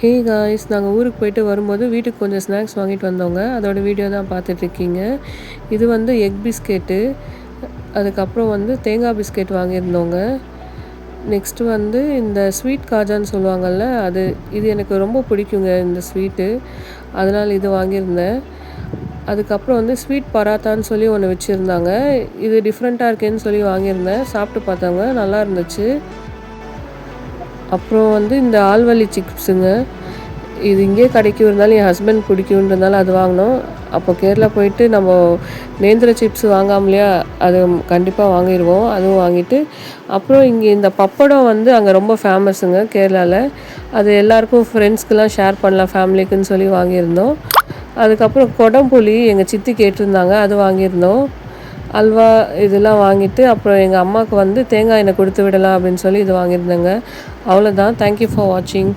Hey guys, நாங்கள் ஊருக்கு போயிட்டு வரும்போது வீட்டுக்கு கொஞ்சம் ஸ்நாக்ஸ் வாங்கிட்டு வந்தோங்க. அதோட வீடியோ தான் பார்த்துட்ருக்கீங்க. இது வந்து எக் பிஸ்கெட்டு, அதுக்கப்புறம் வந்து தேங்காய் பிஸ்கெட் வாங்கியிருந்தோங்க. நெக்ஸ்ட்டு வந்து இந்த ஸ்வீட் காஜான்னு சொல்லுவாங்கள்ல, இது எனக்கு ரொம்ப பிடிக்குங்க இந்த ஸ்வீட்டு. அதனால் இது வாங்கியிருந்தேன். அதுக்கப்புறம் வந்து ஸ்வீட் பராத்தான்னு சொல்லி ஒன்று வச்சுருந்தாங்க. இது டிஃப்ரெண்ட்டாக இருக்கேன்னு சொல்லி வாங்கியிருந்தேன். சாப்பிட்டு பார்த்தோங்க, நல்லா இருந்துச்சு. அப்புறம் வந்து இந்த ஆல்வலி சிப்ஸுங்க. இது இங்கேயே கிடைக்கும், இருந்தாலும் என் ஹஸ்பண்ட் பிடிக்குன்றதுனால அது வாங்கினோம். அப்போ கேரளா போயிட்டு நம்ம நேந்திர சிப்ஸ் வாங்காமலையா, அது கண்டிப்பாக வாங்கிடுவோம். அதுவும் வாங்கிட்டு அப்புறம் இங்கே இந்த பப்படம் வந்து அங்கே ரொம்ப ஃபேமஸுங்க கேரளாவில். அது எல்லாேருக்கும் ஃப்ரெண்ட்ஸ்க்கெலாம் ஷேர் பண்ணலாம் ஃபேமிலிக்குன்னு சொல்லி வாங்கியிருந்தோம். அதுக்கப்புறம் கொடம்புளி எங்கள் சித்தி கேட்டிருந்தாங்க, அது வாங்கியிருந்தோம். அல்வா இதெல்லாம் வாங்கிட்டு அப்புறம் எங்கள் அம்மாவுக்கு வந்து தேங்காய் எண்ணெய் கொடுத்து விடலாம் அப்படின்னு சொல்லி இது வாங்கியிருந்தேங்க. அவ்வளோதான். தேங்க்யூ ஃபார் வாட்சிங்.